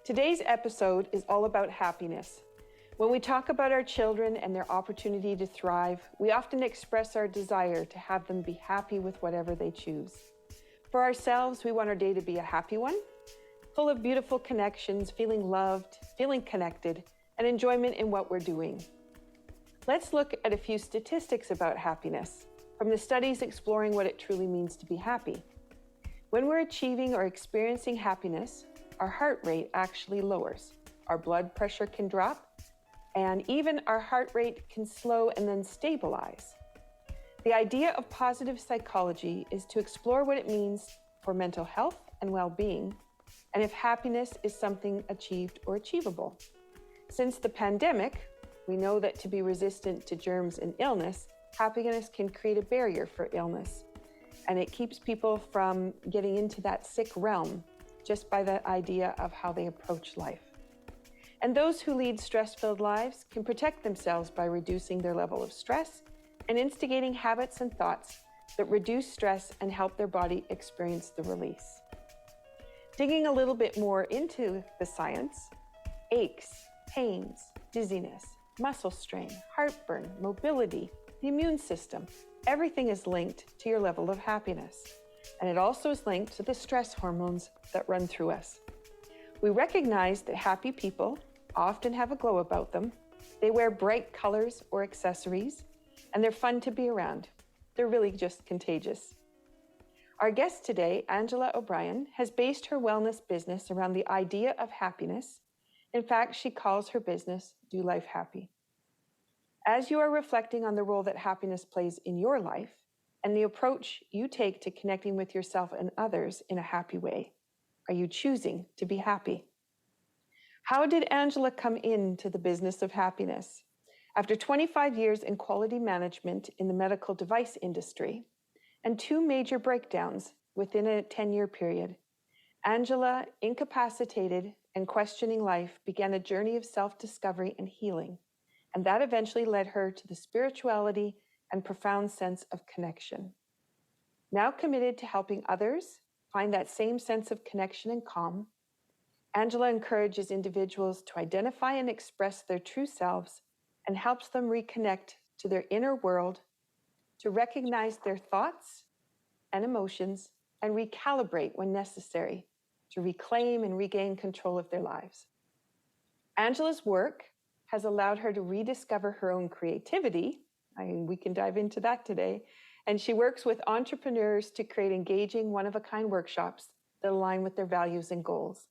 Today's episode is all about happiness. When we talk about our children and their opportunity to thrive, we often express our desire to have them be happy with whatever they choose. For ourselves, we want our day to be a happy one, full of beautiful connections, feeling loved, feeling connected, and enjoyment in what we're doing. Let's look at a few statistics about happiness from the studies exploring what it truly means to be happy. When we're achieving or experiencing happiness, our heart rate actually lowers, our blood pressure can drop, and even our heart rate can slow and then stabilize. The idea of positive psychology is to explore what it means for mental health and well-being, and if happiness is something achieved or achievable. Since the pandemic, we know that to be resistant to germs and illness, happiness can create a barrier for illness, and it keeps people from getting into that sick realm just by the idea of how they approach life. And those who lead stress-filled lives can protect themselves by reducing their level of stress and instigating habits and thoughts that reduce stress and help their body experience the release. Digging a little bit more into the science, aches, pains, dizziness, muscle strain, heartburn, mobility, the immune system, everything is linked to your level of happiness. And it also is linked to the stress hormones that run through us. We recognize that happy people often have a glow about them. They wear bright colors or accessories, and they're fun to be around. They're really just contagious. Our guest today, Angela O'Brien, has based her wellness business around the idea of happiness. In fact, she calls her business Do Life Happy. As you are reflecting on the role that happiness plays in your life and the approach you take to connecting with yourself and others in a happy way, are you choosing to be happy? How did Angela come into the business of happiness? After 25 years in quality management in the medical device industry and 2 major breakdowns within a 10-year period, Angela, incapacitated and questioning life, began a journey of self-discovery and healing. And that eventually led her to the spirituality and profound sense of connection. Now committed to helping others find that same sense of connection and calm, Angela encourages individuals to identify and express their true selves and helps them reconnect to their inner world, to recognize their thoughts and emotions, and recalibrate when necessary to reclaim and regain control of their lives. Angela's work has allowed her to rediscover her own creativity. We can dive into that today. And she works with entrepreneurs to create engaging, one-of-a-kind workshops that align with their values and goals.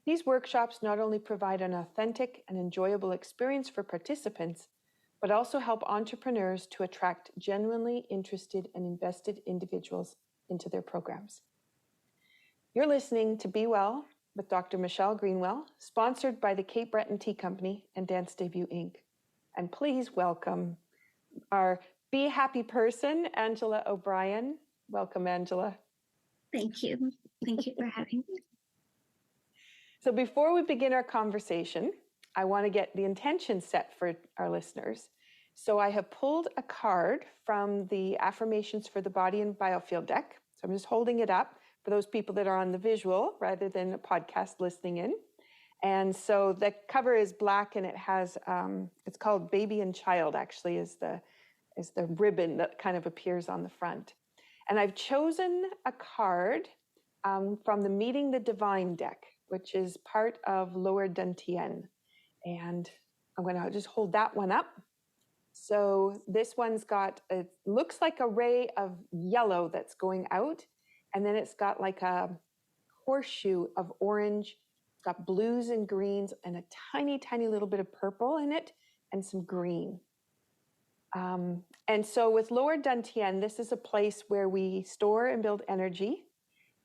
These workshops not only provide an authentic and enjoyable experience for participants, but also help entrepreneurs to attract genuinely interested and invested individuals into their programs. You're listening to Be Well with Dr. Michelle Greenwell, sponsored by the Cape Breton Tea Company and Dance Debut Inc. And please welcome our Be Happy person, Angela O'Brien. Welcome, Angela. Thank you. Thank you for having me. So before we begin our conversation, I want to get the intention set for our listeners. So I have pulled a card from the Affirmations for the Body and Biofield deck. So I'm just holding it up for those people that are on the visual rather than a podcast listening in. And so the cover is black and it has, it's called Baby and Child actually is the ribbon that kind of appears on the front. And I've chosen a card from the Meeting the Divine deck, which is part of Lower Dantian. And I'm going to just hold that one up. So this one's got, it looks like a ray of yellow that's going out. And then it's got like a horseshoe of orange. It's got blues and greens and a tiny, tiny little bit of purple in it and some green. And so with Lower Dantian, this is a place where we store and build energy.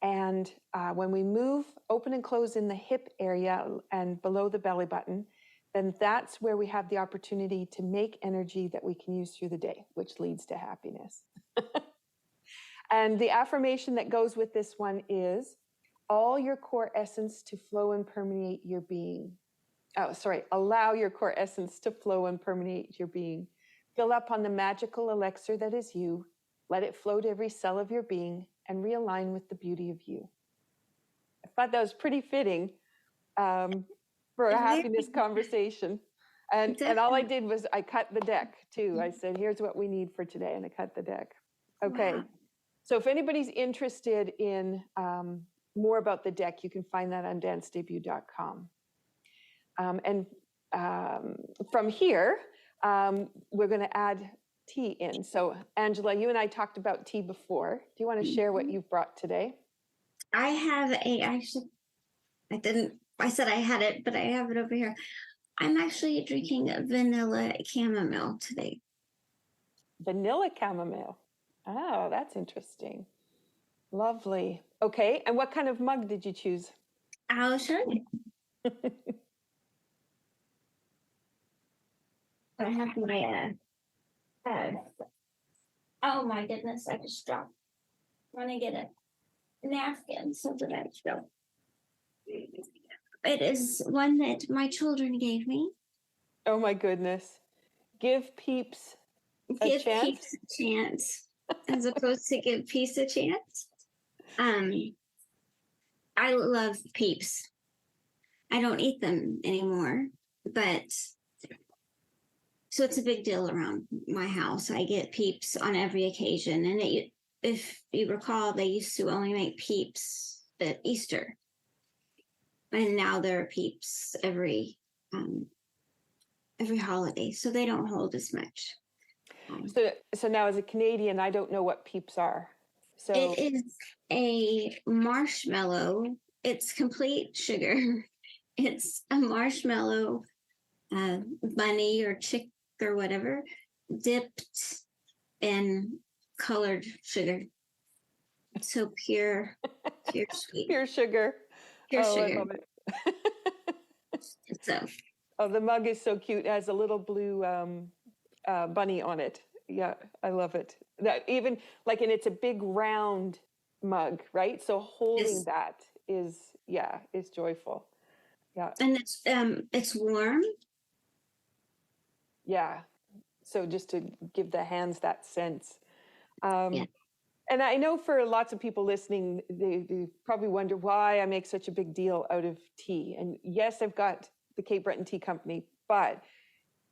And when we move, open and close in the hip area and below the belly button, then that's where we have the opportunity to make energy that we can use through the day, which leads to happiness. And the affirmation that goes with this one is, all your core essence to flow and permeate your being. Allow your core essence to flow and permeate your being. Fill up on the magical elixir that is you. Let it flow to every cell of your being and realign with the beauty of you. I thought that was pretty fitting for a Very happiness conversation. And all I did was I cut the deck too. I said, here's what we need for today. And I cut the deck. Okay. Wow. So if anybody's interested in more about the deck, you can find that on dancedebut.com. And from here, we're going to add tea in. So Angela, you and I talked about tea before. Do you want to share what you've brought today? I have I said I had it, but I have it over here. I'm actually drinking a vanilla chamomile today. Vanilla chamomile. Oh, that's interesting. Lovely. Okay. And what kind of mug did you choose? I'll show you. I have my, oh my goodness, I just dropped. I want to get a napkin so that I don't. It is one that my children gave me. Oh my goodness. Give peeps a Give chance? peeps a chance as opposed to give peace a chance. I love peeps. I don't eat them anymore, but so it's a big deal around my house. I get peeps on every occasion, and if you recall, they used to only make peeps at Easter, and now there are peeps every holiday, so they don't hold as much. So now as a Canadian, I don't know what peeps are. So it is a marshmallow. It's complete sugar. It's a marshmallow bunny or chick or whatever dipped in colored sugar. So pure sweet. Pure sugar. Pure Oh, sugar. I love it. So. Oh, the mug is so cute. It has a little blue bunny on it. Yeah, I love it. That even like, and it's a big round mug, right? So holding that is joyful. Yeah. And it's warm. Yeah. So just to give the hands that sense. Yeah. And I know for lots of people listening, they probably wonder why I make such a big deal out of tea. And yes, I've got the Cape Breton Tea Company, but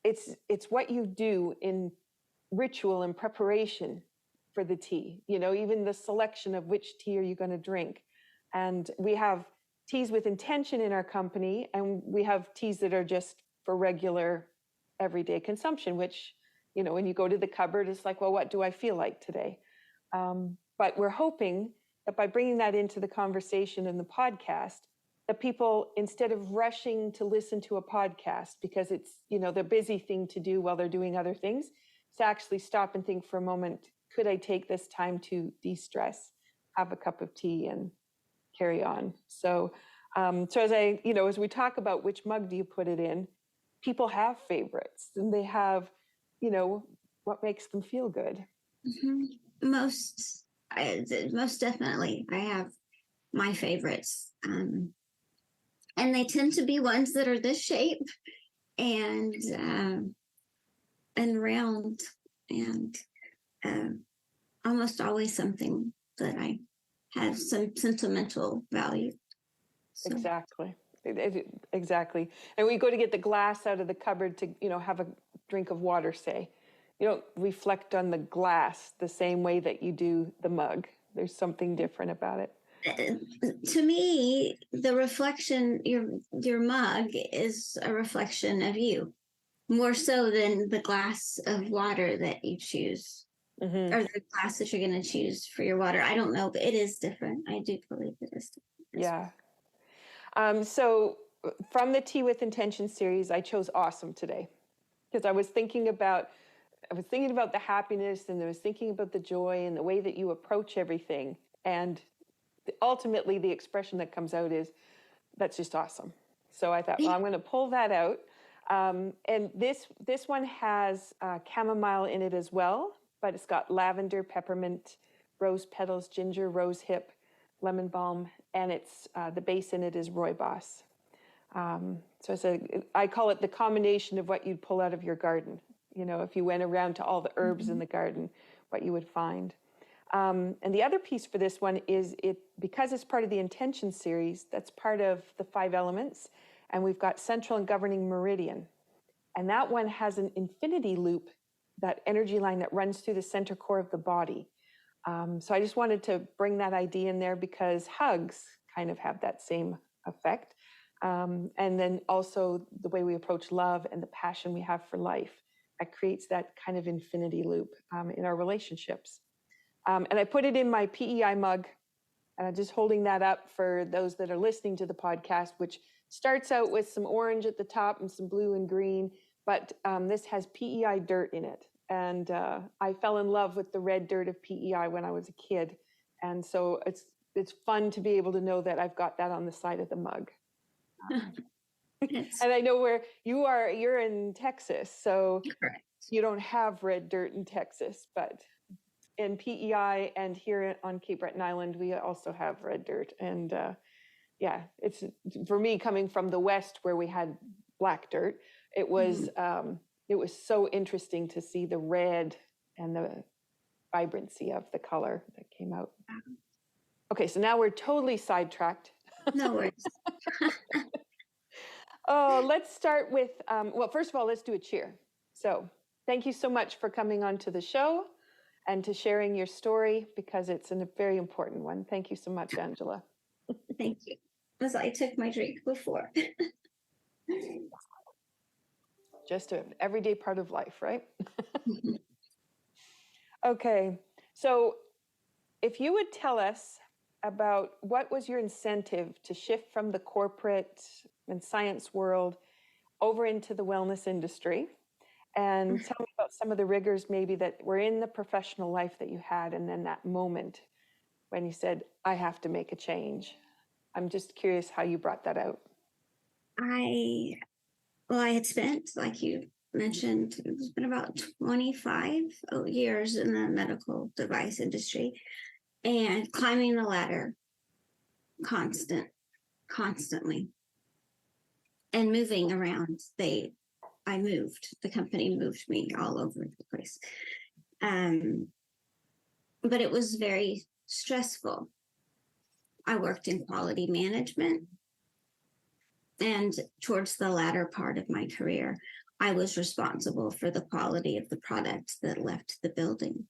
it's what you do in ritual and preparation for the tea. You know, even the selection of which tea are you going to drink. And we have teas with intention in our company, and we have teas that are just for regular everyday consumption, which, you know, when you go to the cupboard, it's like, well, what do I feel like today? But we're hoping that by bringing that into the conversation in the podcast, that people, instead of rushing to listen to a podcast because it's, you know, their busy thing to do while they're doing other things, to actually stop and think for a moment, could I take this time to de-stress, have a cup of tea and carry on? So as we talk about which mug do you put it in, people have favorites and they have, you know, what makes them feel good. Mm-hmm. Most definitely, I have my favorites, and they tend to be ones that are this shape and round, and almost always something that I have some sentimental value. So. Exactly. And we go to get the glass out of the cupboard to, you know, have a drink of water, say. You don't reflect on the glass the same way that you do the mug. There's something different about it. To me, the reflection, your mug is a reflection of you, more so than the glass of water that you choose, or the glass that you're going to choose for your water. I don't know, but it is different. I do believe it is different. Yeah. So from the Tea with Intention series, I chose awesome today because I was thinking about the happiness, and I was thinking about the joy and the way that you approach everything. And ultimately the expression that comes out is, that's just awesome. So I thought, well, I'm going to pull that out. And this one has chamomile in it as well, but it's got lavender, peppermint, rose petals, ginger, rose hip, lemon balm, and it's the base in it is rooibos. So I call it the combination of what you'd pull out of your garden. You know, if you went around to all the herbs in the garden, what you would find. And the other piece for this one is because it's part of the intention series, that's part of the 5 elements. And we've got central and governing meridian. And that one has an infinity loop, that energy line that runs through the center core of the body. So I just wanted to bring that idea in there because hugs kind of have that same effect. And then also the way we approach love and the passion we have for life, that creates that kind of infinity loop in our relationships. And I put it in my PEI mug, just holding that up for those that are listening to the podcast, which starts out with some orange at the top and some blue and green. But this has PEI dirt in it. And I fell in love with the red dirt of PEI when I was a kid. And so it's fun to be able to know that I've got that on the side of the mug. And I know where you're in Texas, so Correct. You don't have red dirt in Texas, but in PEI and here on Cape Breton Island, we also have red dirt. And yeah, it's for me coming from the West where we had black dirt, it was so interesting to see the red and the vibrancy of the color that came out. Okay, so now we're totally sidetracked. No worries. Oh, let's start with, well, first of all, let's do a cheer. So thank you so much for coming on to the show and to sharing your story because it's a very important one. Thank you so much, Angela. Thank you. As I took my drink before. Just an everyday part of life, right? Okay, so if you would tell us about what was your incentive to shift from the corporate and science world over into the wellness industry, and tell me about some of the rigors maybe that were in the professional life that you had, and then that moment when you said, I have to make a change. I'm just curious how you brought that out. I had spent, like you mentioned, it's been about 25 years in the medical device industry and climbing the ladder constantly and moving around. The company moved me all over the place. But it was very stressful. I worked in quality management. And towards the latter part of my career, I was responsible for the quality of the products that left the building.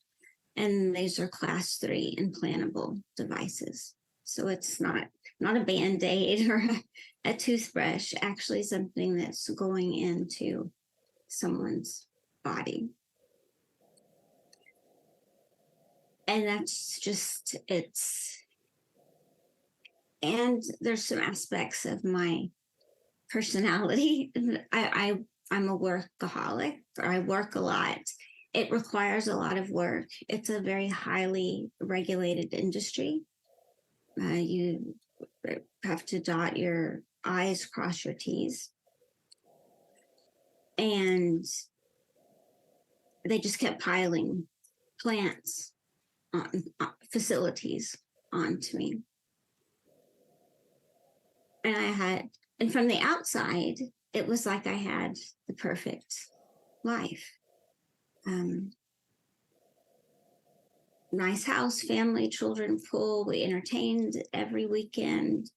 And these are class 3 implantable devices. So it's not a Band-Aid or a toothbrush, actually something that's going into someone's body. And that's just, and there's some aspects of my personality. I'm a workaholic. I work a lot. It requires a lot of work. It's a very highly regulated industry. You have to dot your I's, cross your T's. And they just kept piling plants on facilities onto me. And from the outside, it was like I had the perfect life. Nice house, family, children, pool. We entertained every weekend.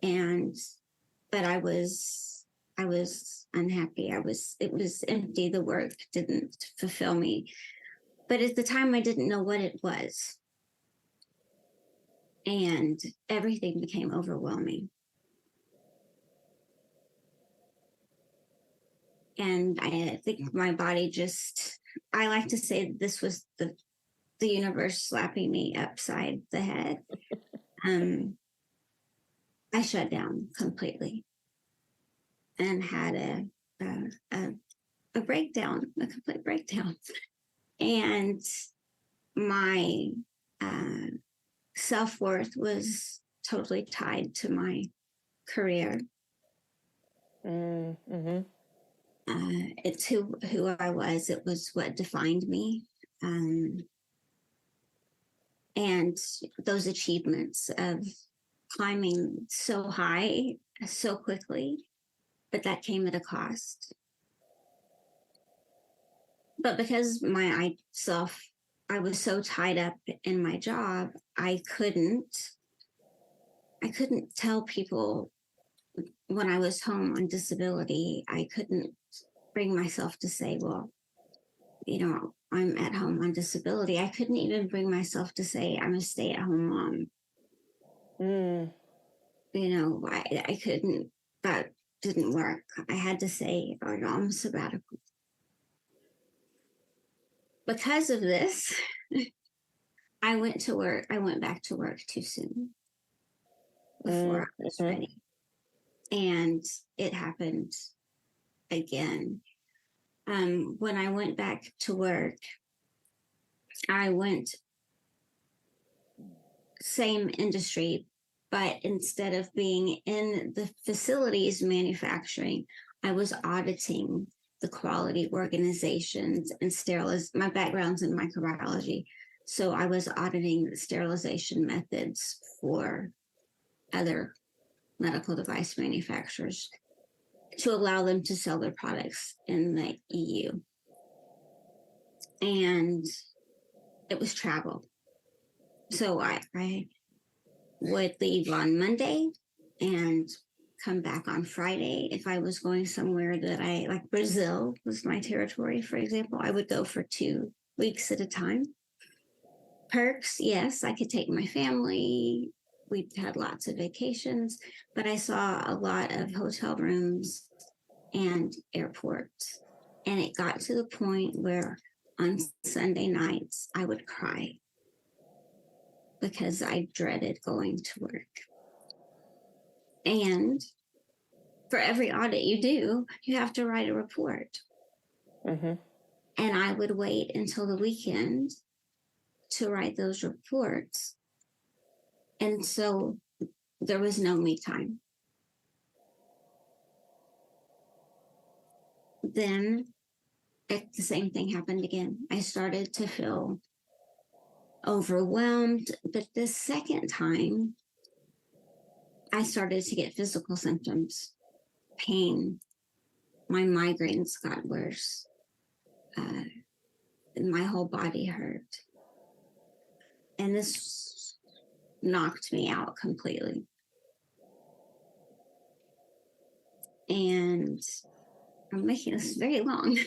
But I was unhappy. It was empty. The work didn't fulfill me. But at the time, I didn't know what it was. And everything became overwhelming. And I think my body I like to say this was the universe slapping me upside the head. I shut down completely and had a breakdown, a complete breakdown. And my self-worth was totally tied to my career. Mm-hmm. It's who I was. It was what defined me. And those achievements of climbing so high so quickly, but that came at a cost. But because my self I was so tied up in my job, I couldn't tell people when I was home on disability. I couldn't bring myself to say, well, I'm at home on disability. I couldn't even bring myself to say I'm a stay-at-home mom. I couldn't, that didn't work. I had to say, oh, no, I'm sabbatical. Because of this, I went back to work too soon before I was ready. And it happened again. When I went back to work, I went same industry, but instead of being in the facilities manufacturing, I was auditing the quality organizations and my background's in microbiology. So I was auditing the sterilization methods for other medical device manufacturers to allow them to sell their products in the EU. And it was travel. So I would leave on Monday and come back on Friday. If I was going somewhere that like Brazil was my territory, for example, I would go for 2 weeks at a time. Perks, yes, I could take my family. We had lots of vacations, but I saw a lot of hotel rooms and airports. And it got to the point where on Sunday nights, I would cry because I dreaded going to work. And for every audit you do, you have to write a report. And I would wait until the weekend to write those reports. And so there was no me time. Then the same thing happened again. I started to feel overwhelmed, but this second time, I started to get physical symptoms, pain. My migraines got worse. My whole body hurt. And this knocked me out completely. And I'm making this very long.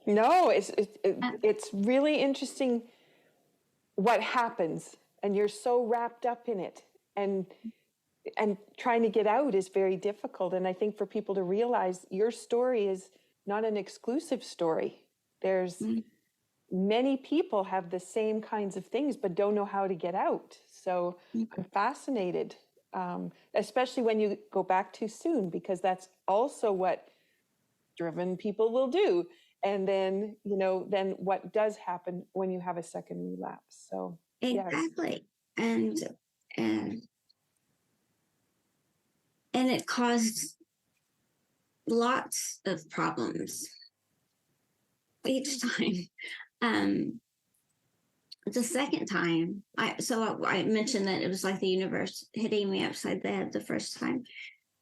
No, it's really interesting what happens, and you're so wrapped up in it, and trying to get out is very difficult. And I think for people to realize your story is not an exclusive story. There's many people have the same kinds of things but don't know how to get out. So I'm fascinated, especially when you go back too soon, because that's also what driven people will do. And then, then what does happen when you have a second relapse. So exactly. Yes. And it caused lots of problems each time. The second time, I mentioned that it was like the universe hitting me upside the head the first time.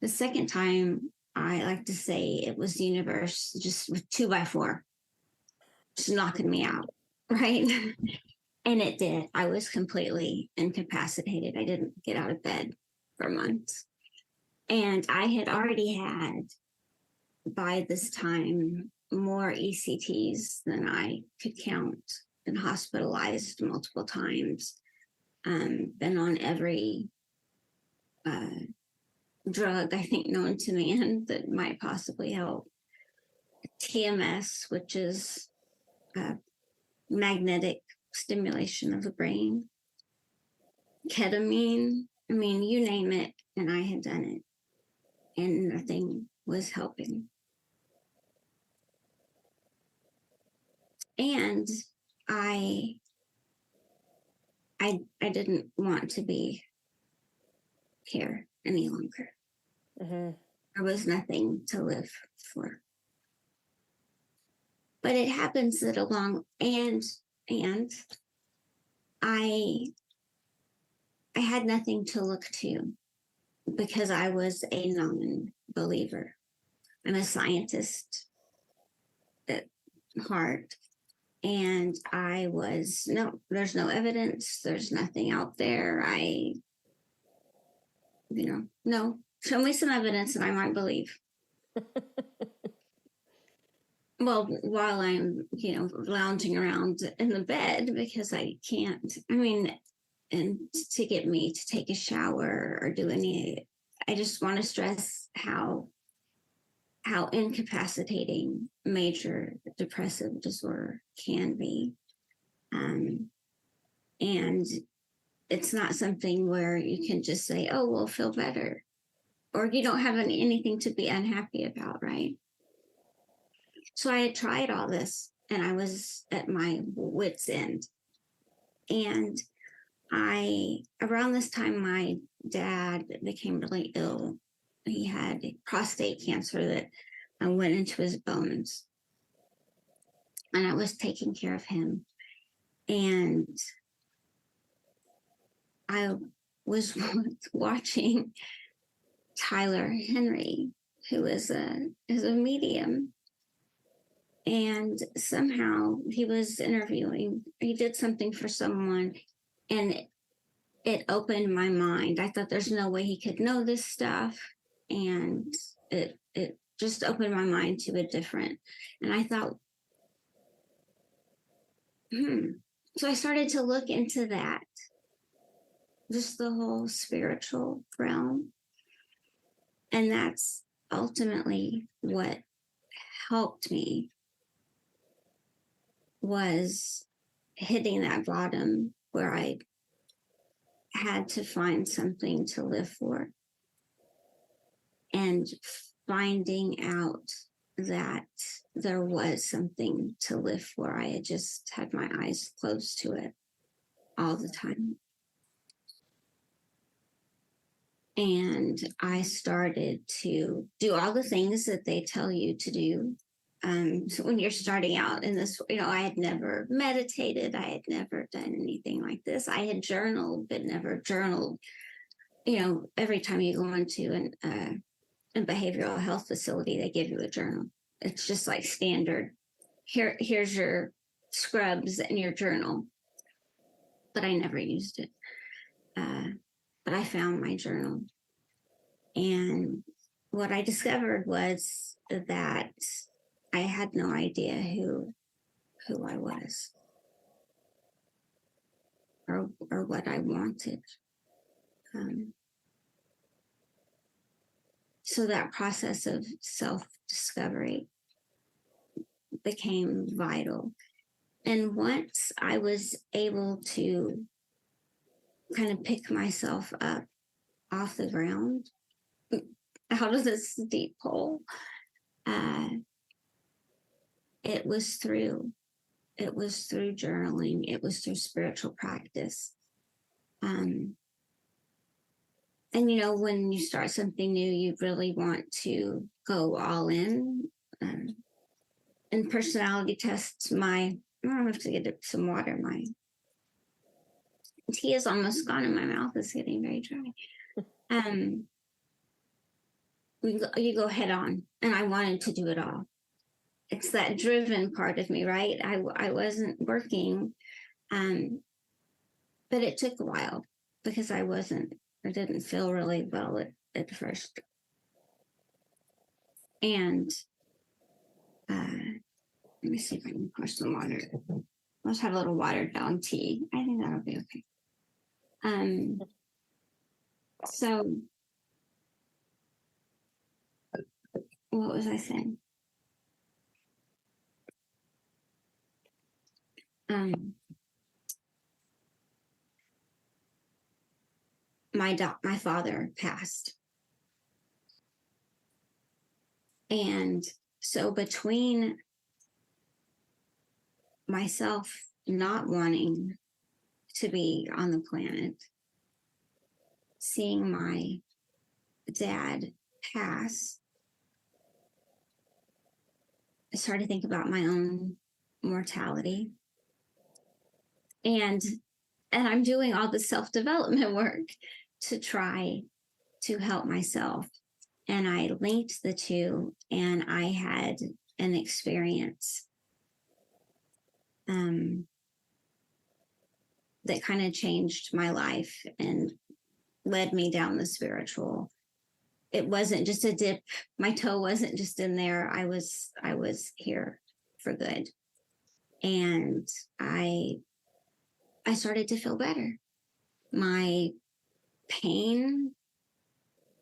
The second time, I like to say it was the universe just with 2x4, just knocking me out, right? And it did. I was completely incapacitated. I didn't get out of bed for months. And I had already had, by this time, more ECTs than I could count, been hospitalized multiple times, been on every drug, I think, known to man that might possibly help. TMS, which is magnetic stimulation of the brain. Ketamine, I mean, you name it, and I had done it. And nothing was helping. And I didn't want to be here any longer. There was nothing to live for. But it happens that and I had nothing to look to because I was a non-believer. I'm a scientist at heart, And I was, no, there's no evidence. There's nothing out there. No, show me some evidence and I might believe. Well, while I'm, lounging around in the bed because I can't, and to get me to take a shower or do I just want to stress how incapacitating major depressive disorder can be. And it's not something where you can just say, oh, we'll feel better, or you don't have anything to be unhappy about, right? So I had tried all this and I was at my wit's end. And around this time, my dad became really ill. He had prostate cancer that went into his bones. And I was taking care of him. And I was watching Tyler Henry, who is a medium. And somehow he did something for someone, and it opened my mind. I thought there's no way he could know this stuff. And it just opened my mind to a different, and I thought, So I started to look into that, just the whole spiritual realm. And that's ultimately what helped me, was hitting that bottom where I had to find something to live for, and finding out that there was something to live for. I had just had my eyes closed to it all the time. And I started to do all the things that they tell you to do. So when you're starting out in this, I had never meditated. I had never done anything like this. I had journaled, but never journaled. Every time you go into a behavioral health facility, they give you a journal. It's just like standard. Here's your scrubs and your journal. But I never used it. But I found my journal. And what I discovered was that I had no idea who I was, or what I wanted. So that process of self-discovery became vital. And once I was able to kind of pick myself up off the ground, out of this deep hole, it was through journaling. It was through spiritual practice. And when you start something new, you really want to go all in. And personality tests, I have to get some water. My tea is almost gone and my mouth is getting very dry. You go head on, and I wanted to do it all. It's that driven part of me, right? I wasn't working, but it took a while because I didn't feel really well at first. And let me see if I can pour some water. Let's have a little watered down tea. I think that'll be okay. So what was I saying? My father passed. And so between myself not wanting to be on the planet, seeing my dad pass, I started to think about my own mortality. And I'm doing all the self-development work to try to help myself. And I linked the two, and I had an experience that kind of changed my life and led me down the spiritual. It wasn't just a dip. My toe wasn't just in there. I was here for good. And I started to feel better. My pain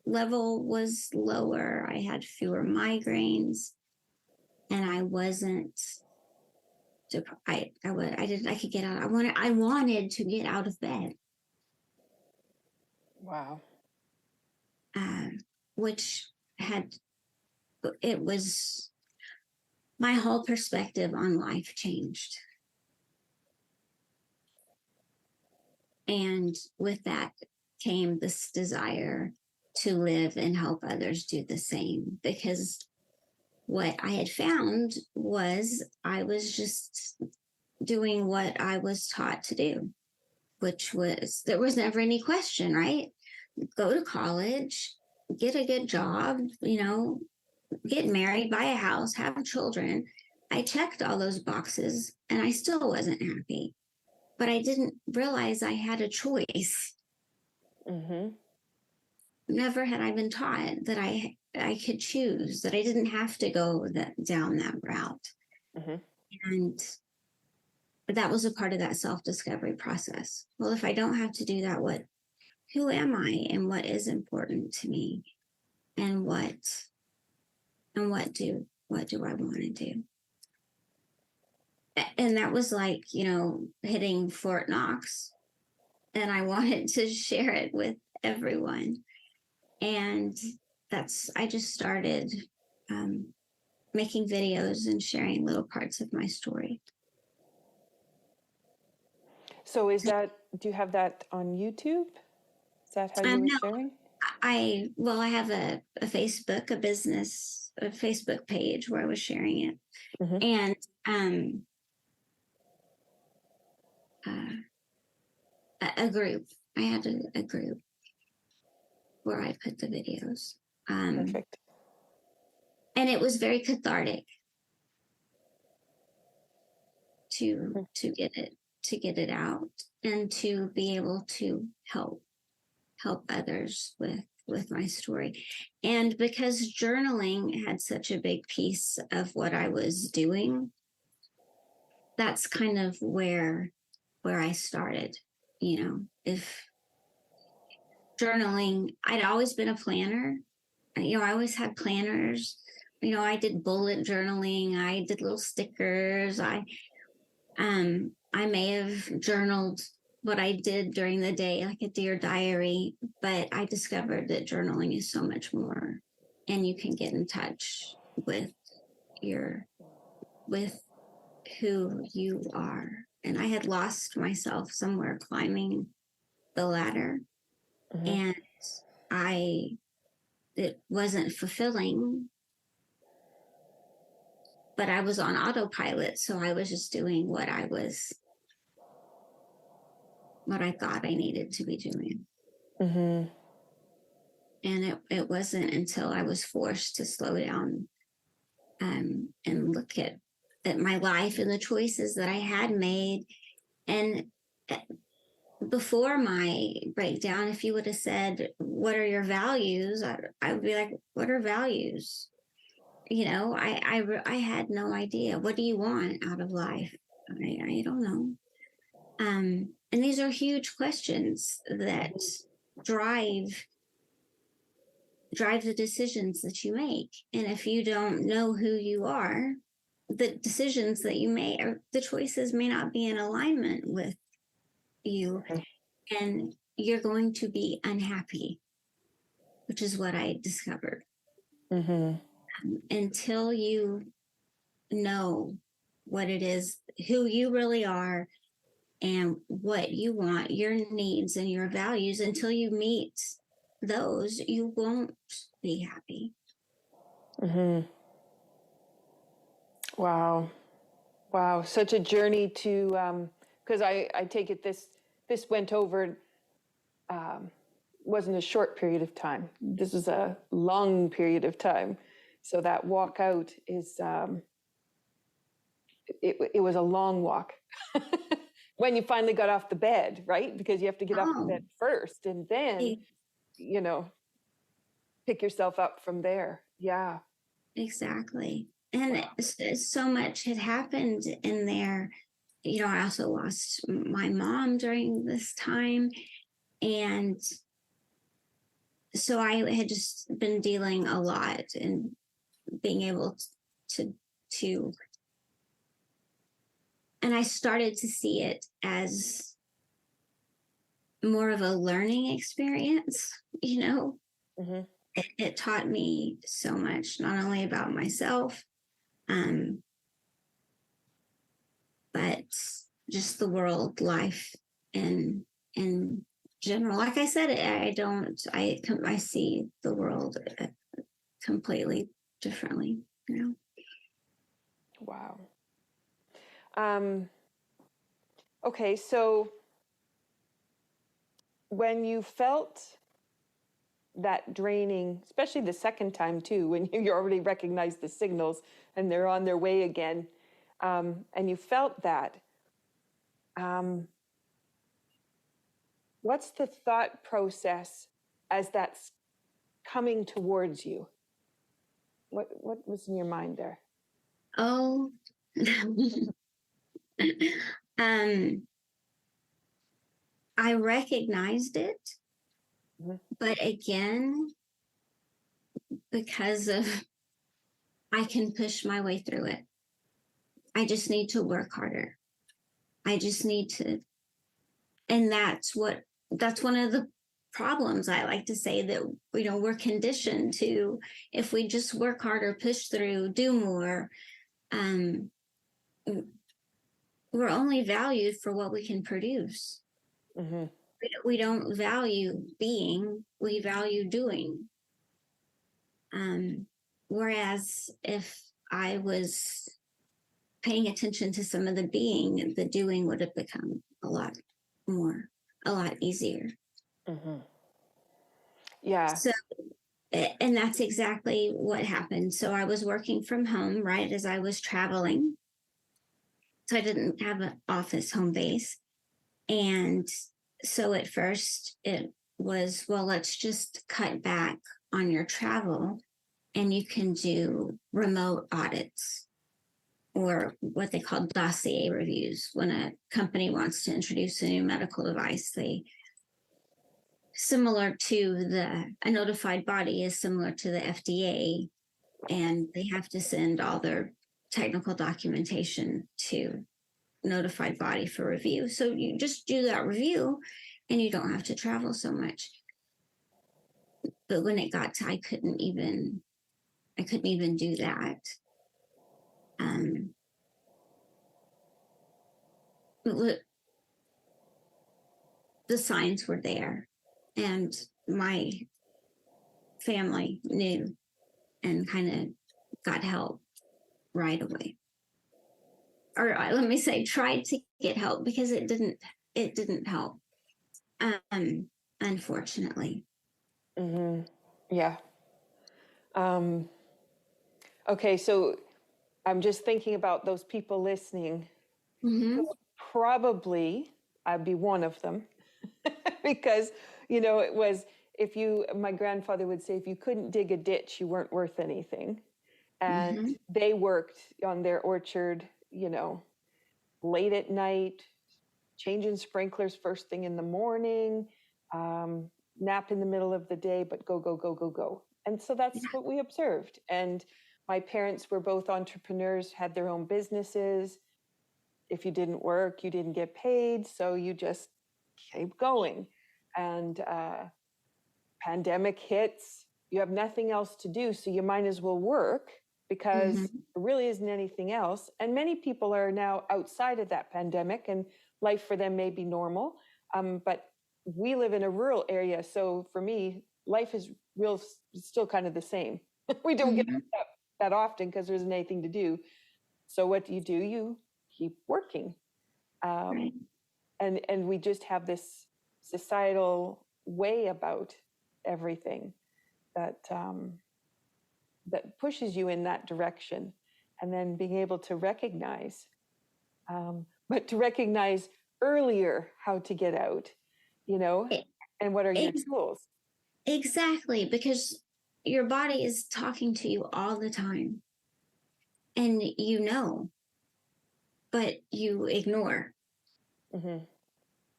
level was lower. I had fewer migraines, and I wasn't. I could get out. I wanted to get out of bed. Wow. Which it was, my whole perspective on life changed. And with that came this desire to live and help others do the same, because what I had found was I was just doing what I was taught to do, which was, there was never any question, right? Go to college, get a good job, get married, buy a house, have children. I checked all those boxes and I still wasn't happy. But I didn't realize I had a choice. Mm-hmm. Never had I been taught that I could choose, that I didn't have to go down that route. Mm-hmm. And that was a part of that self-discovery process. Well, if I don't have to do that, who am I, and what is important to me, and what do I want to do? And that was like, hitting Fort Knox, and I wanted to share it with everyone. And I just started making videos and sharing little parts of my story. So do you have that on YouTube? Is that how you were No, sharing? I have a Facebook page where I was sharing it. Mm-hmm. And a group. I had a group where I put the videos. Perfect. And it was very cathartic to get it out and to be able to help others with my story. And because journaling had such a big piece of what I was doing, that's kind of where I started. If journaling, I'd always been a planner. I always had planners. I did bullet journaling. I did little stickers. I may have journaled what I did during the day, like a Dear Diary, but I discovered that journaling is so much more, and you can get in touch with who you are. And I had lost myself somewhere climbing the ladder, Mm-hmm. and it wasn't fulfilling, but I was on autopilot. So I was just doing what I thought I needed to be doing. Mm-hmm. And it wasn't until I was forced to slow down and look at my life and the choices that I had made. And before my breakdown, if you would have said, what are your values? I would be like, what are values? I had no idea. What do you want out of life? I don't know. And these are huge questions that drive the decisions that you make. And if you don't know who you are, the decisions that you make, or the choices may not be in alignment with you, and you're going to be unhappy, which is what I discovered. Mm-hmm. Until you know what it is, who you really are, and what you want, your needs and your values, until you meet those, you won't be happy. Mm-hmm. Wow. Wow. Such a journey to, because I take it this went over, wasn't a short period of time. This was a long period of time. So that walk out is, it was a long walk when you finally got off the bed, right? Because you have to get off the Oh, bed first and then, you know, pick yourself up from there. Yeah. exactly. And Wow. so much had happened in there. You know, I also lost my mom during this time. And so I had just been dealing a lot and being able to, to, and I started to see it as more of a learning experience, you know. Mm-hmm. It taught me so much, not only about myself, um, but just the world, life, in general. Like I said, I see the world completely differently. You know. Wow. Um, okay, so when you felt that draining, especially the second time too, when you already recognize the signals and they're on their way again, and you felt that, um, what's the thought process as that's coming towards you? What was in your mind there? Oh, um, I recognized it, Mm-hmm. but again, because of I can push my way through it. I just need to work harder. I just need to, and that's one of the problems. I like to say that, you know, we're conditioned to, if we just work harder, push through, do more, um, we're only valued for what we can produce. Mm-hmm. We don't value being, we value doing. Whereas if I was paying attention to some of the being, the doing would have become more, a lot easier. Mm-hmm. Yeah. So, and that's exactly what happened. So I was working from home right as I was traveling. So I didn't have an office home base. And so at first it was, well, let's just cut back on your travel and you can do remote audits or what they call dossier reviews. When a company wants to introduce a new medical device, they similar to a notified body is similar to the FDA, and they have to send all their technical documentation to notified body for review. So you just do that review and you don't have to travel so much. But when it got to I couldn't even do that. Um, the signs were there and my family knew and kind of got help right away. Or let me say, tried to get help because it didn't help. Um, Unfortunately. Mm-hmm. Yeah. Um, okay, so I'm just thinking about those people listening. Mm-hmm. Probably I'd be one of them because, you know, it was, my grandfather would say, if you couldn't dig a ditch, you weren't worth anything. And Mm-hmm. they worked on their orchard, you know, late at night, changing sprinklers first thing in the morning, um, nap in the middle of the day, but go, go, go, go, go. And so that's what we observed. And my parents were both entrepreneurs, had their own businesses. If you didn't work, you didn't get paid. So you just keep going. And pandemic hits, you have nothing else to do. So you might as well work because Mm-hmm. there really isn't anything else. And many people are now outside of that pandemic and life for them may be normal. But we live in a rural area. So for me, life is still kind of the same. We don't get Mm-hmm. up that often because there isn't anything to do. So what do? You keep working. Right. Um, and we just have this societal way about everything that that pushes you in that direction, and then being able to recognize. but to recognize earlier how to get out, E- and what are your ex- tools? exactly, because your body is talking to you all the time, and but you ignore, Mm-hmm.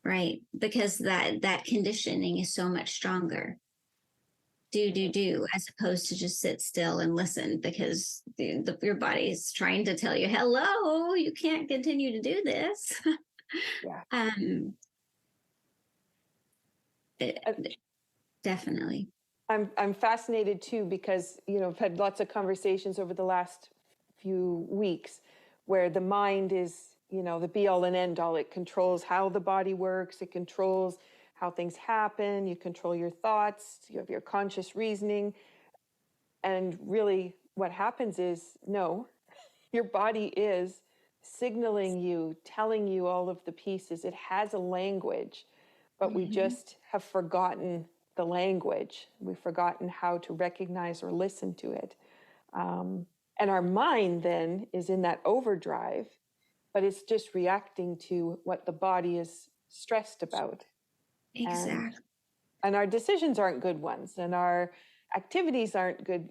right? Because that conditioning is so much stronger. Do as opposed to just sit still and listen, because your body is trying to tell you, hello, you can't continue to do this. Yeah. um Definitely. I'm fascinated too because I've had lots of conversations over the last few weeks where the mind is the be all and end all. It controls how the body works. It controls how things happen. You control your thoughts. You have your conscious reasoning, and really, what happens is no, your body is signaling you, telling you all of the pieces. It has a language, but we Mm-hmm. just have forgotten the language. We've forgotten how to recognize or listen to it. And our mind then is in that overdrive, but it's just reacting to what the body is stressed about. And Exactly. and our decisions aren't good ones, and our activities aren't good,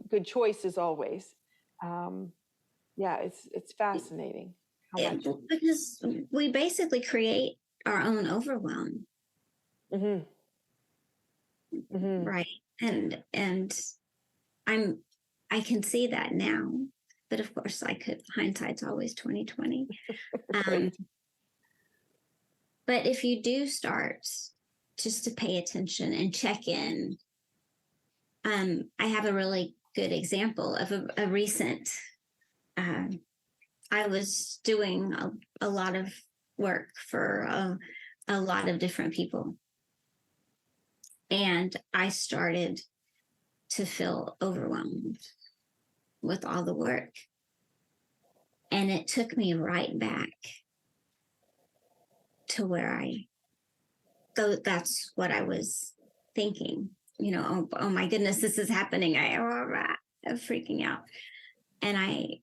good choices always. Um, yeah, it's fascinating how much. Because we basically create our own overwhelm, Mm-hmm, mm-hmm. right? And I'm I can see that now, but of course I could hindsight's always 2020. Right. But if you do start just to pay attention and check in, I have a really good example of a recent. Um, I was doing a lot of work for a lot of different people, and I started to feel overwhelmed with all the work, and it took me right back to where I so that's what I was thinking. Oh my goodness, this is happening. I'm freaking out. And I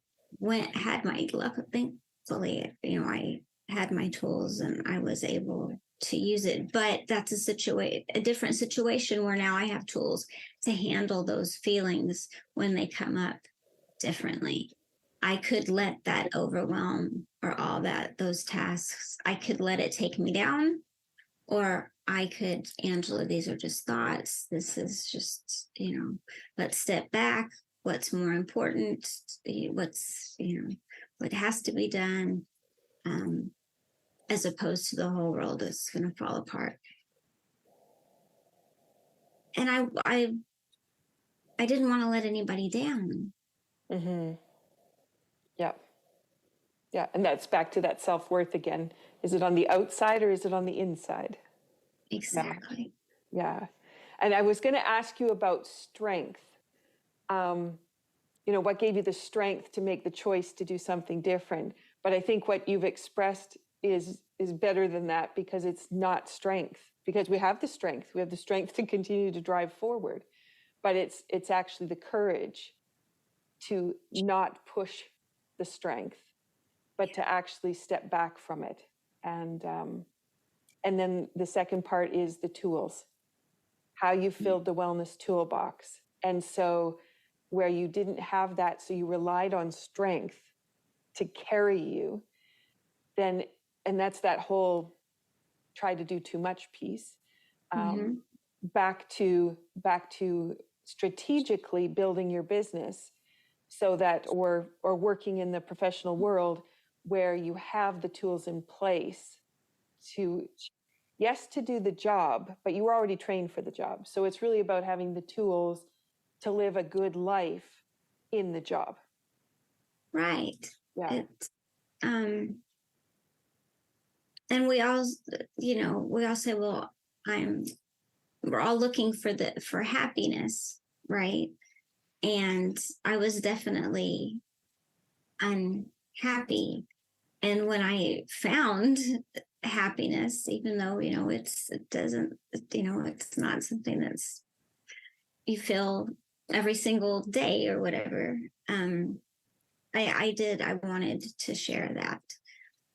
had my luck, thankfully, I had my tools and I was able to use it. But that's a different situation where now I have tools to handle those feelings when they come up differently. I could let that overwhelm or those tasks, I could let it take me down, or I could, Angela, these are just thoughts. This is just, let's step back. What's more important? What has to be done, as opposed to the whole world is going to fall apart. And I didn't want to let anybody down. Mm-hmm. Yeah. Yeah. And that's back to that self-worth again. Is it on the outside or is it on the inside? Yeah. Exactly. Yeah. And I was going to ask you about strength. Um, what gave you the strength to make the choice to do something different? But I think what you've expressed is better than that, because it's not strength, because we have the strength. We have the strength to continue to drive forward, but it's actually the courage to not push the strength, but to actually step back from it. And then the second part is the tools, how you filled the wellness toolbox. And so where you didn't have that, so you relied on strength to carry you, then, and that's that whole try to do too much piece. Mm-hmm. Back to strategically building your business, so that, or working in the professional world where you have the tools in place to, yes, to do the job, but you were already trained for the job. So it's really about having the tools to live a good life in the job. Right. Yeah. It's, and we all say, well, we're all looking for happiness, right? And I was definitely unhappy. And when I found happiness, even though, it doesn't, it's not something that's you feel every single day or whatever. I wanted to share that.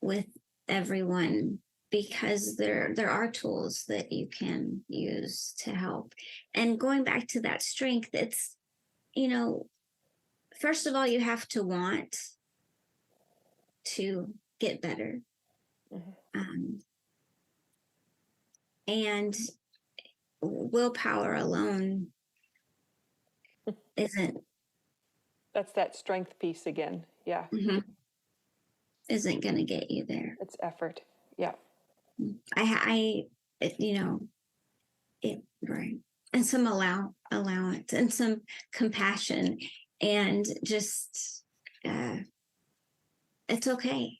with everyone, because there are tools that you can use to help. And going back to that strength, it's, first of all, you have to want to get better. Um, and willpower alone isn't That's that strength piece again. Yeah. Isn't going to get you there. It's effort. Yeah. Right. And some allowance and some compassion, and just it's okay.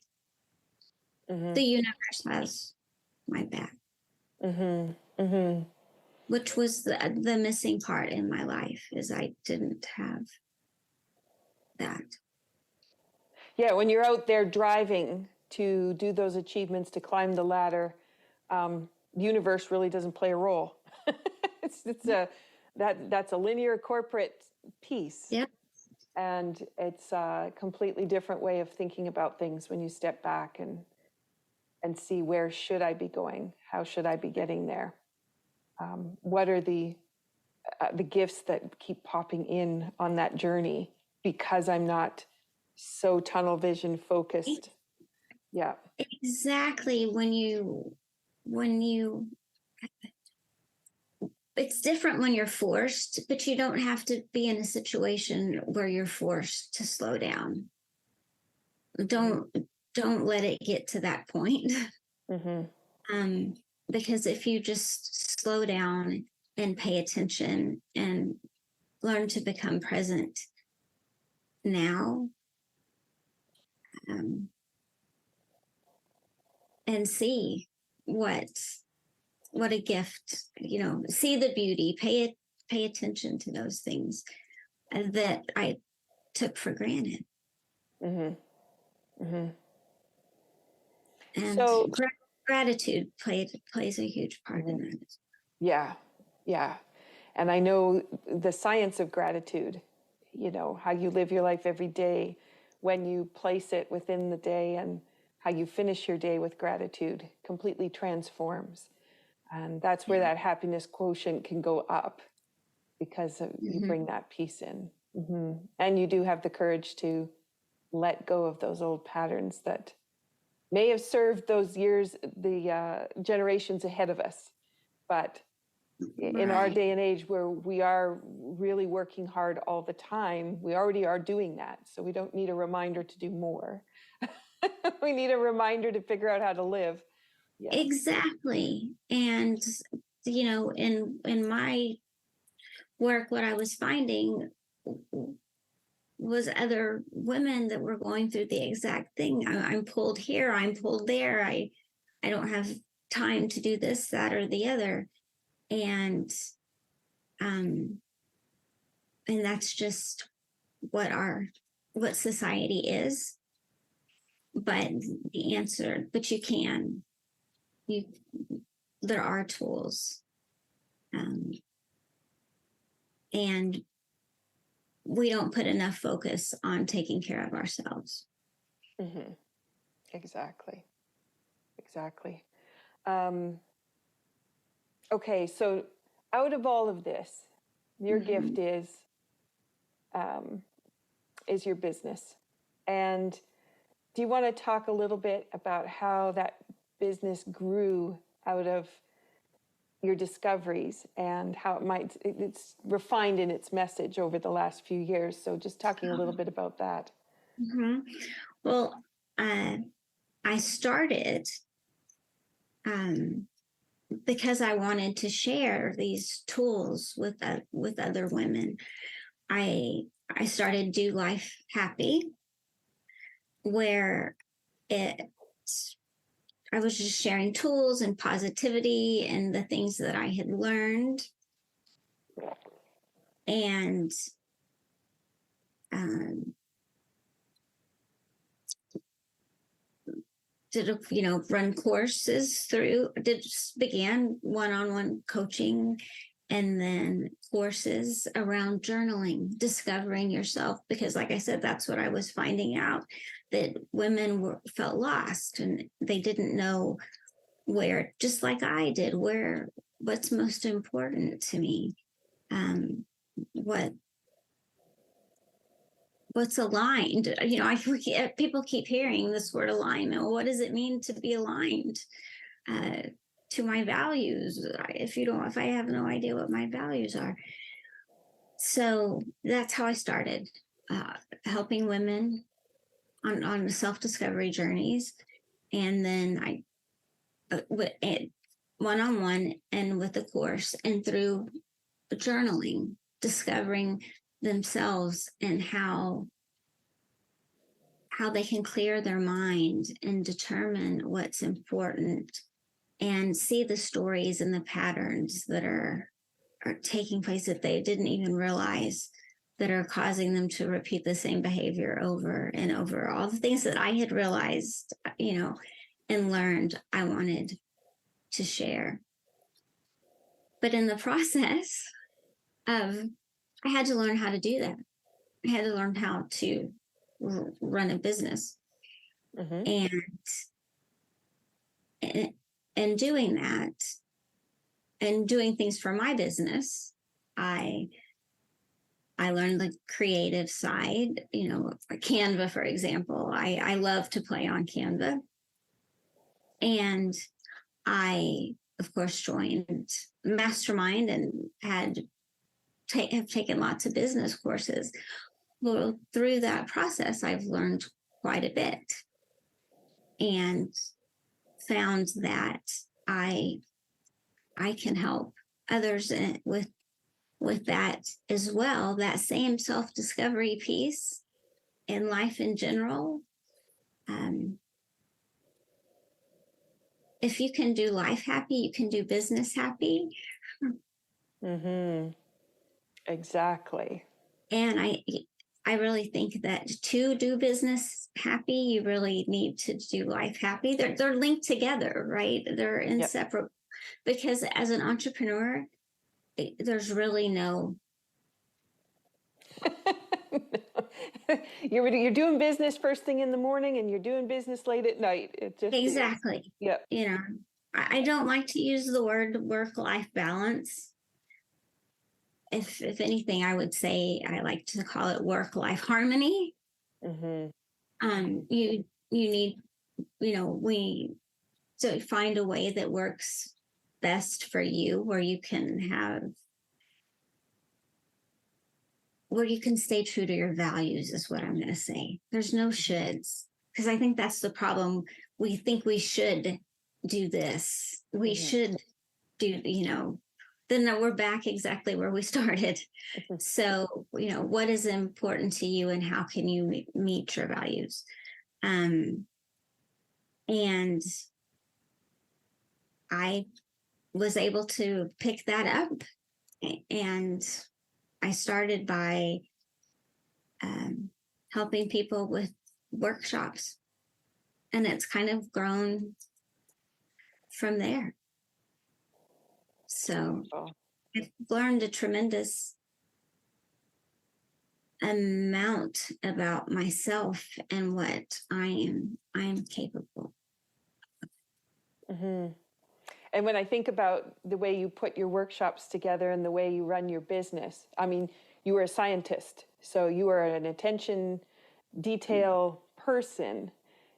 The universe has my back. Which was the missing part in my life, is I didn't have that. Yeah, when you're out there driving to do those achievements, to climb the ladder, universe really doesn't play a role. That's a linear corporate piece. Yep. And it's a completely different way of thinking about things when you step back and see, where should I be going? How should I be getting there? What are the gifts that keep popping in on that journey, because I'm not so tunnel vision focused? Yeah. Exactly. When you it's different when you're forced, but you don't have to be in a situation where you're forced to slow down. Don't let it get to that point. Because if you just slow down and pay attention and learn to become present now, and see what a gift, see the beauty, pay attention to those things that I took for granted. And so gratitude plays a huge part in that. Yeah. And I know the science of gratitude, how you live your life every day, when you place it within the day, and how you finish your day with gratitude, completely transforms. And that's where that happiness quotient can go up, because you bring that piece in. And you do have the courage to let go of those old patterns that may have served those years, the generations ahead of us. But in our day and age, where we are really working hard all the time, we already are doing that. So we don't need a reminder to do more. We need a reminder to figure out how to live. Yeah. Exactly. And, in my work, what I was finding was other women that were going through the exact thing. I'm pulled here, I'm pulled there. I don't have time to do this, that, or the other. And that's just what society is. But there are tools. And we don't put enough focus on taking care of ourselves. Exactly. Okay, so out of all of this, your gift is your business. And do you want to talk a little bit about how that business grew out of your discoveries, and how it's refined in its message over the last few years? So just talking a little bit about that. Well, I started because I wanted to share these tools with other women. I started Do Life Happy, where I was just sharing tools and positivity and the things that I had learned. And run courses began one-on-one coaching, and then courses around journaling, discovering yourself, because like I said, that's what I was finding out, that felt lost and they didn't know where, just like I did, what's most important to me, what's aligned. People keep hearing this word alignment. Well, what does it mean to be aligned to my values? If I have no idea what my values are. So that's how I started helping women on self-discovery journeys. And then I with it one-on-one and with the course and through journaling, discovering themselves and how they can clear their mind and determine what's important and see the stories and the patterns that are taking place that they didn't even realize, that are causing them to repeat the same behavior over and over. All the things that I had realized, and learned, I wanted to share. But in the process of, I had to learn how to do that. I had to learn how to run a business. Mm-hmm. And doing that and doing things for my business, I learned the creative side, Canva, for example. I love to play on Canva. And I, of course, joined Mastermind and have taken lots of business courses. Well, through that process, I've learned quite a bit and found that I can help others with that as well. That same self-discovery piece in life in general. If you can do life happy, you can do business happy. Mm-hmm. Exactly. And I really think that to do business happy, you really need to do life happy. They're linked together, right? They're inseparable. Yep. Because as an entrepreneur, there's really no. You're doing business first thing in the morning and you're doing business late at night. It just exactly. Yep. I don't like to use the word work-life balance. If anything, I would say I like to call it work-life harmony. Mm-hmm. You need, we to find a way that works best for you, where you can stay true to your values, is what I'm going to say. There's no shoulds, because I think that's the problem. We think we should do this. We should do, then we're back exactly where we started. So, what is important to you and how can you meet your values? And I was able to pick that up, and I started by helping people with workshops, and it's kind of grown from there. So I've learned a tremendous amount about myself and what I am capable. Mm-hmm. And when I think about the way you put your workshops together and the way you run your business, I mean, you were a scientist, so you are an attention detail person.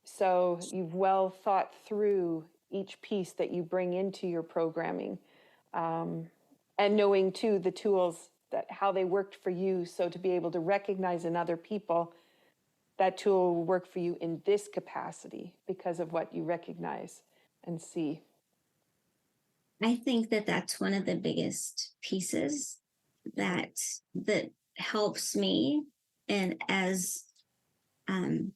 So you've well thought through each piece that you bring into your programming, and knowing too the tools, that how they worked for you. So to be able to recognize in other people that tool will work for you in this capacity because of what you recognize and see. I think that that's one of the biggest pieces that helps me, and as I'm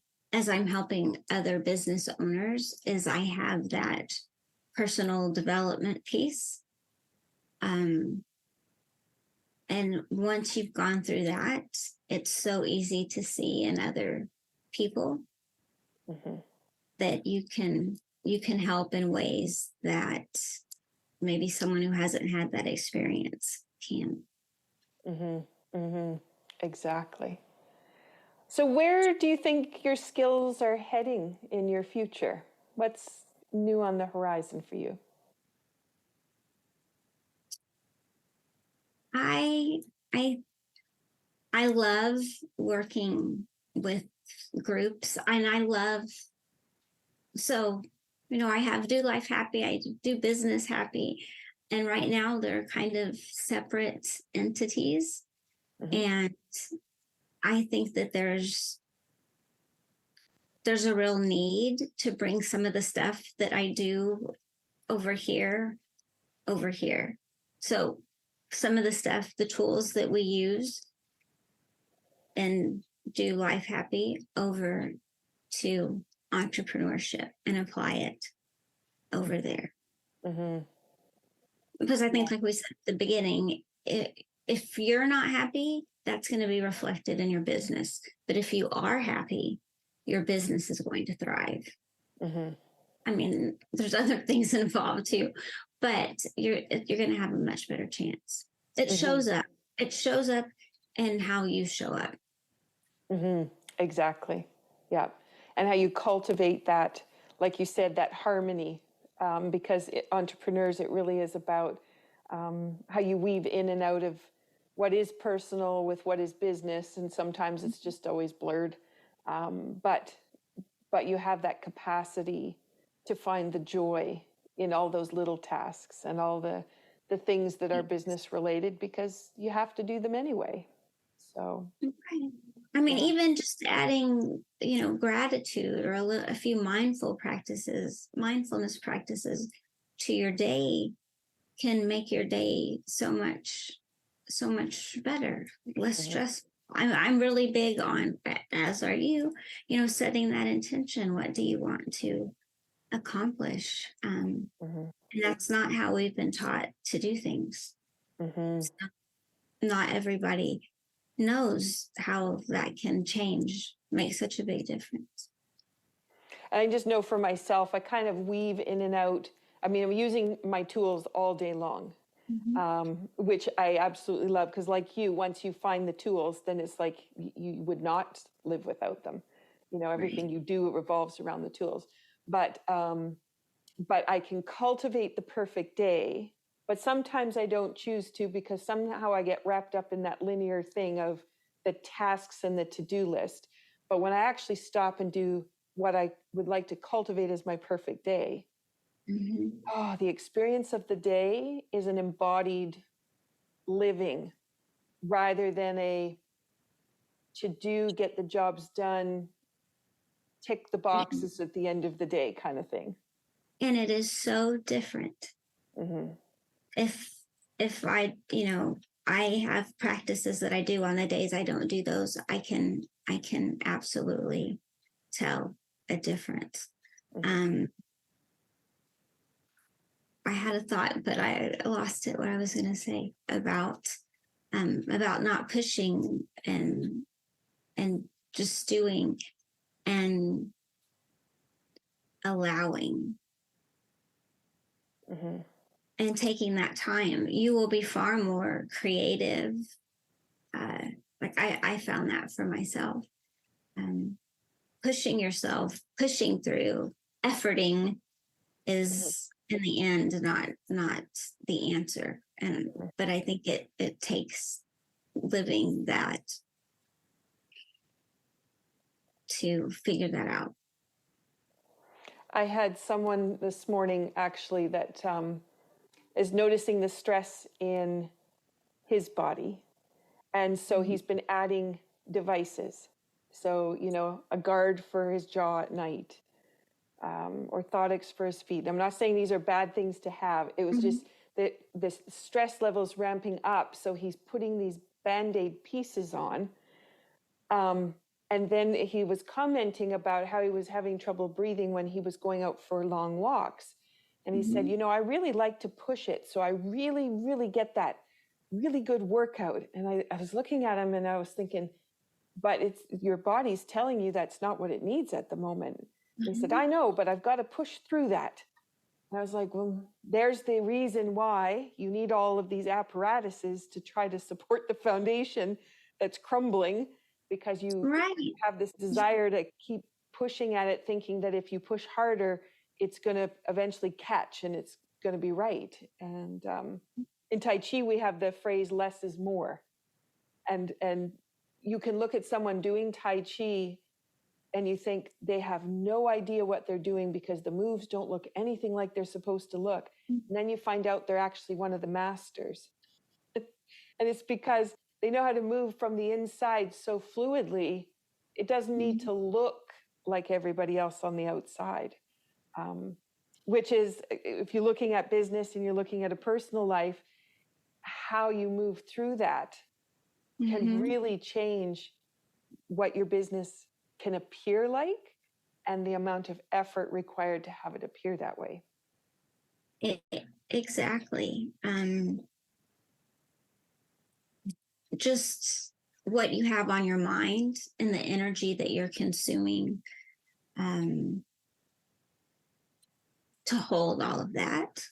helping other business owners, is I have that personal development piece. And once you've gone through that, it's so easy to see in other people that you can help in ways that maybe someone who hasn't had that experience can. Exactly. So where do you think your skills are heading in your future? What's new on the horizon for you? I I I love working with groups, and I love, so, I have do life happy, I do business happy. And right now they're kind of separate entities. Mm-hmm. And I think that there's a real need to bring some of the stuff that I do over here, over here. So some of the stuff, the tools that we use and do life happy over to entrepreneurship and apply it over there. Mm-hmm. Because I Yeah. think, like we said at the beginning, if you're not happy, that's going to be reflected in your business. But if you are happy, your business is going to thrive. Mm-hmm. I mean, there's other things involved too, but you're going to have a much better chance. It Mm-hmm. shows up. It shows up in how you show up. Mm-hmm. Exactly. Yeah. And how you cultivate that, like you said, that harmony, because entrepreneurs, it really is about how you weave in and out of what is personal with what is business, and sometimes it's just always blurred. But you have that capacity to find the joy in all those little tasks and all the things that are business related, because you have to do them anyway. So Right. I mean, yeah. even just adding, gratitude or a few mindfulness practices to your day can make your day so much better, less Mm-hmm. stressful. I'm really big on, as are you, setting that intention. What do you want to accomplish? Mm-hmm. And that's not how we've been taught to do things. Mm-hmm. Not everybody knows how that can change, make such a big difference. And I just know for myself, I kind of weave in and out. I mean, I'm using my tools all day long, Mm-hmm. which I absolutely love, because, like you, once you find the tools, then it's like you would not live without them. Everything Right. you do, it revolves around the tools. But I can cultivate the perfect day. But sometimes I don't choose to, because somehow I get wrapped up in that linear thing of the tasks and the to-do list. But when I actually stop and do what I would like to cultivate as my perfect day, Mm-hmm. the experience of the day is an embodied living, rather than a to do, get the jobs done, tick the boxes at the end of the day kind of thing. And it is so different. Mm-hmm. if I have practices that I do on the days I don't do those, I can absolutely tell a difference. Mm-hmm. I had a thought, but I lost it, what I was going to say about not pushing and just doing and allowing Mm-hmm. and taking that time. You will be far more creative. Like I found that for myself. Um, Pushing yourself, pushing through, efforting Mm-hmm. is in the end not the answer. And but I think it takes living that to figure that out. I had someone this morning actually that is noticing the stress in his body. And so Mhm. he's been adding devices. So, a guard for his jaw at night, orthotics for his feet. I'm not saying these are bad things to have. It was Mhm. just that the stress levels ramping up. So he's putting these Band-Aid pieces on. And then he was commenting about how he was having trouble breathing when he was going out for long walks. And he said, Mhm. I really like to push it. So I really, really get that really good workout. And I was looking at him and I was thinking, but it's your body's telling you that's not what it needs at the moment. And he said, Mhm. I know, but I've got to push through that. And I was like, well, there's the reason why you need all of these apparatuses to try to support the foundation that's crumbling. because you Right. have this desire to keep pushing at it, thinking that if you push harder, it's going to eventually catch and it's going to be right. And in Tai Chi, we have the phrase "less is more," and you can look at someone doing Tai Chi and you think they have no idea what they're doing because the moves don't look anything like they're supposed to look. And then you find out they're actually one of the masters. And it's because they know how to move from the inside so fluidly, it doesn't need to look like everybody else on the outside. Which is, if you're looking at business and you're looking at a personal life, how you move through that can really change what your business can appear like and the amount of effort required to have it appear that way. Exactly. Just what you have on your mind and the energy that you're consuming to hold all of that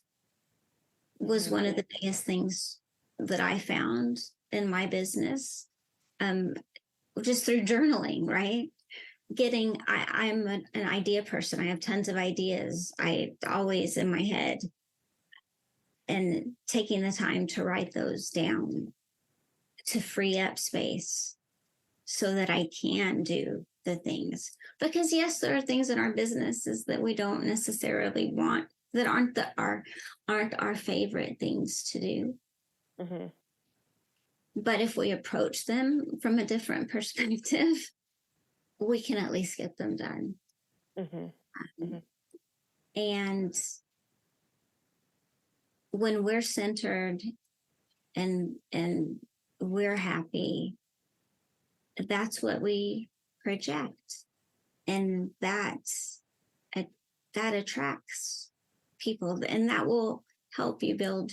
was one of the biggest things that I found in my business, just through journaling, right? I'm an idea person. I have tons of ideas. I always in my head, and taking the time to write those down to free up space so that I can do the things. Because yes, there are things in our businesses that we don't necessarily want, that aren't our favorite things to do. But if we approach them from a different perspective, we can at least get them done. And when we're centered and we're happy, that's what we project, and that attracts people, and that will help you build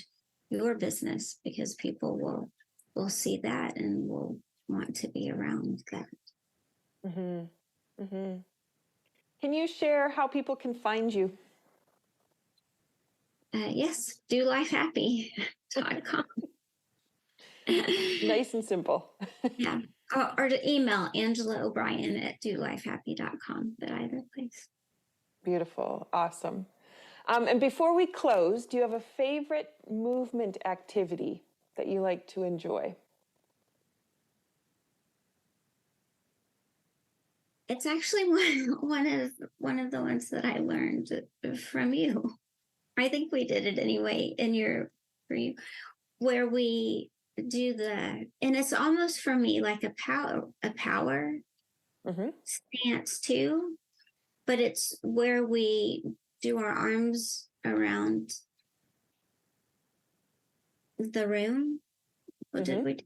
your business, because people will see that and will want to be around that. Can you share how people can find you? Yes, dolifehappy.com. Nice and simple. Yeah. Or to email Angela O'Brien at dolifehappy.com, but either place. Beautiful. Awesome. And before we close, do you have a favorite movement activity that you like to enjoy? It's actually one of the ones that I learned from you. I think we did it anyway for you, where we do and it's almost for me like a power stance too, but it's where we do our arms around the room. What did we do?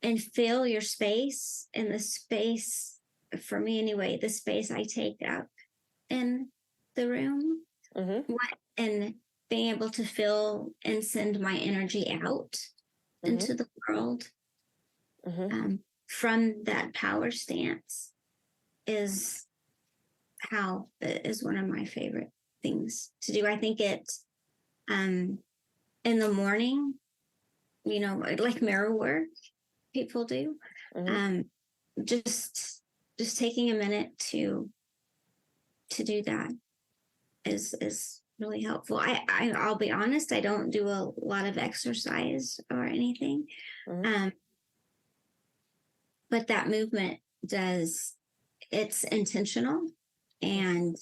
And fill your space, and the space, for me anyway, the space I take up in the room, and being able to fill and send my energy out into the world from that power stance is one of my favorite things to do. I think it in the morning, like mirror work people do, just taking a minute to do that is really helpful. I'll be honest, I don't do a lot of exercise or anything, but that movement does. It's intentional, and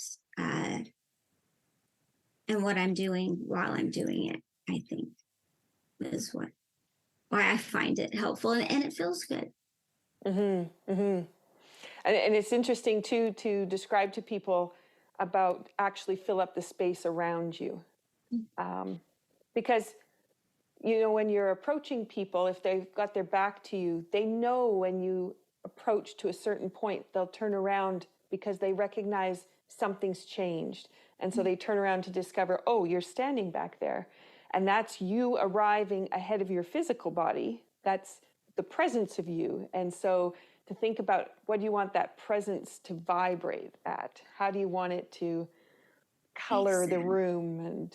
what I'm doing while I'm doing it, I think, is why I find it helpful, and it feels good. And it's interesting too to describe to people about actually fill up the space around you, because when you're approaching people, if they've got their back to you, they know when you approach to a certain point, they'll turn around because they recognize something's changed, and so they turn around to discover, oh, you're standing back there. And that's you arriving ahead of your physical body. That's the presence of you. And so to think about, what do you want that presence to vibrate at? How do you want it to color the room and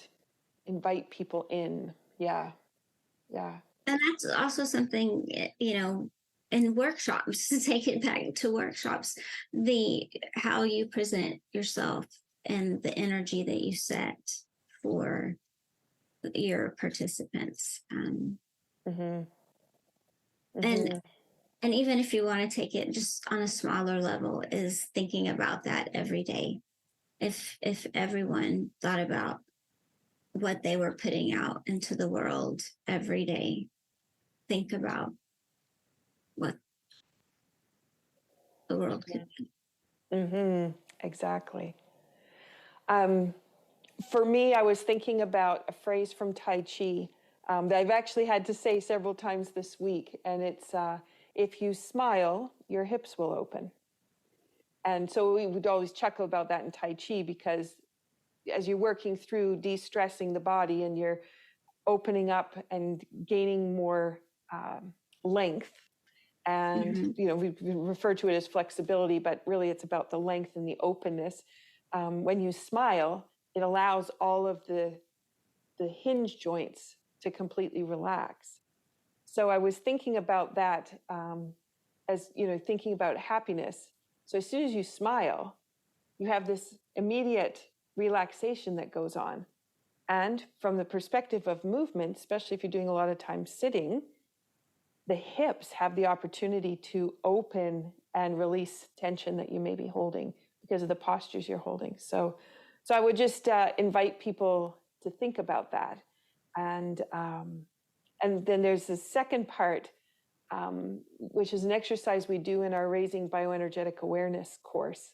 invite people in? Yeah. And that's also something, in workshops, to take it back to workshops, the how you present yourself and the energy that you set for your participants. Mm-hmm. And Mm-hmm. and even if you want to take it just on a smaller level, is thinking about that every day. If everyone thought about what they were putting out into the world every day, think about what the world could be. Mm-hmm. Exactly. For me, I was thinking about a phrase from Tai Chi that I've actually had to say several times this week, and it's if you smile, your hips will open. And so we would always chuckle about that in Tai Chi because as you're working through de-stressing the body and you're opening up and gaining more length, and Mm-hmm. we refer to it as flexibility, but really it's about the length and the openness. When you smile, it allows all of the hinge joints to completely relax. So I was thinking about that as thinking about happiness. So as soon as you smile, you have this immediate relaxation that goes on. And from the perspective of movement, especially if you're doing a lot of time sitting, the hips have the opportunity to open and release tension that you may be holding because of the postures you're holding. So I would just invite people to think about that. And then there's the second part, which is an exercise we do in our Raising Bioenergetic Awareness course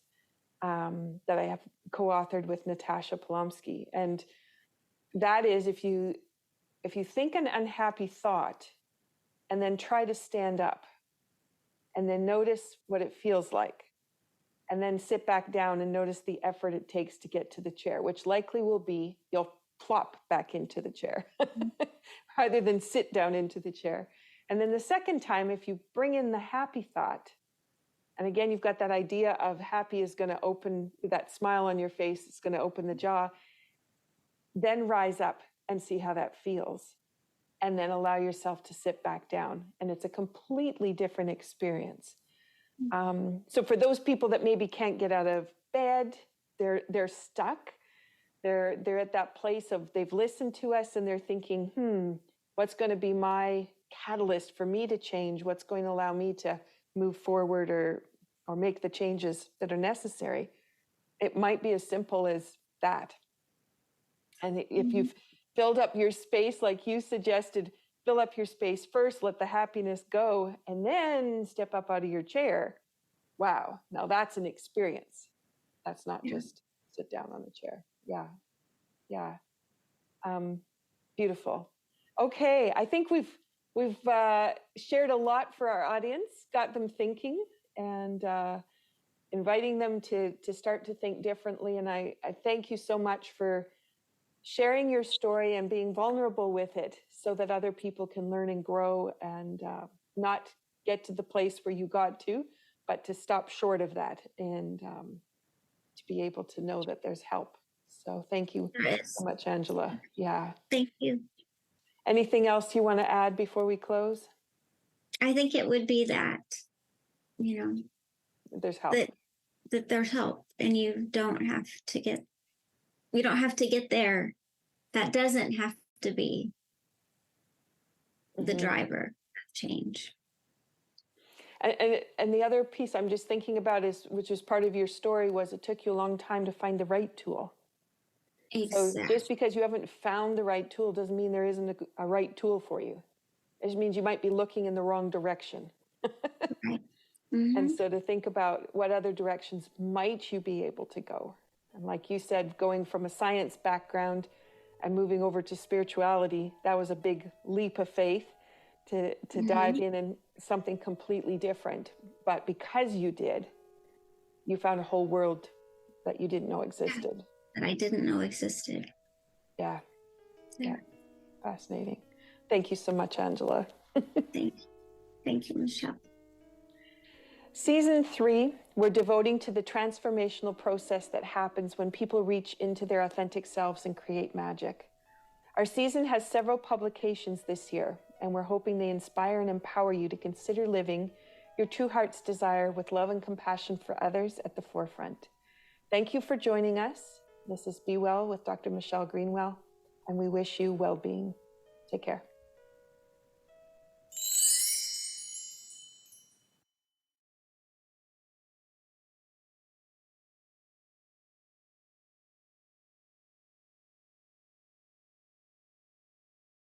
that I have co-authored with Natasha Polomsky. And that is if you think an unhappy thought and then try to stand up and then notice what it feels like and then sit back down and notice the effort it takes to get to the chair, which likely will be you'll plop back into the chair rather than sit down into the chair. And then the second time, if you bring in the happy thought, and again, you've got that idea of happy is going to open that smile on your face, it's going to open the jaw, then rise up and see how that feels. And then allow yourself to sit back down. And it's a completely different experience. So for those people that maybe can't get out of bed, they're stuck. They're at that place of they've listened to us and they're thinking, what's going to be my catalyst for me to change? What's going to allow me to move forward or make the changes that are necessary? It might be as simple as that. And if you've filled up your space, like you suggested, fill up your space first, let the happiness go, and then step up out of your chair. Wow, now that's an experience. That's not just sit down on the chair. Yeah. Beautiful. Okay, I think we've shared a lot for our audience, got them thinking, and inviting them to start to think differently. And I thank you so much for sharing your story and being vulnerable with it so that other people can learn and grow and not get to the place where you got to, but to stop short of that and to be able to know that there's help. So thank you so much, Angela. Yeah. Thank you. Anything else you want to add before we close? I think it would be that, There's help. That there's help, and you don't have to get there. That doesn't have to be the driver of change. And the other piece I'm just thinking about is, which is part of your story, was it took you a long time to find the right tool. Exactly. So just because you haven't found the right tool doesn't mean there isn't a right tool for you. It just means you might be looking in the wrong direction. Right. Mm-hmm. And so to think about what other directions might you be able to go. And like you said, going from a science background and moving over to spirituality, that was a big leap of faith to dive in something completely different. But because you did, you found a whole world that you didn't know existed. That I didn't know existed. Yeah. Fascinating. Thank you so much, Angela. Thank you, Michelle. Season 3, we're devoting to the transformational process that happens when people reach into their authentic selves and create magic. Our season has several publications this year, and we're hoping they inspire and empower you to consider living your true heart's desire with love and compassion for others at the forefront. Thank you for joining us. This is Be Well with Dr. Michelle Greenwell, and we wish you well-being. Take care.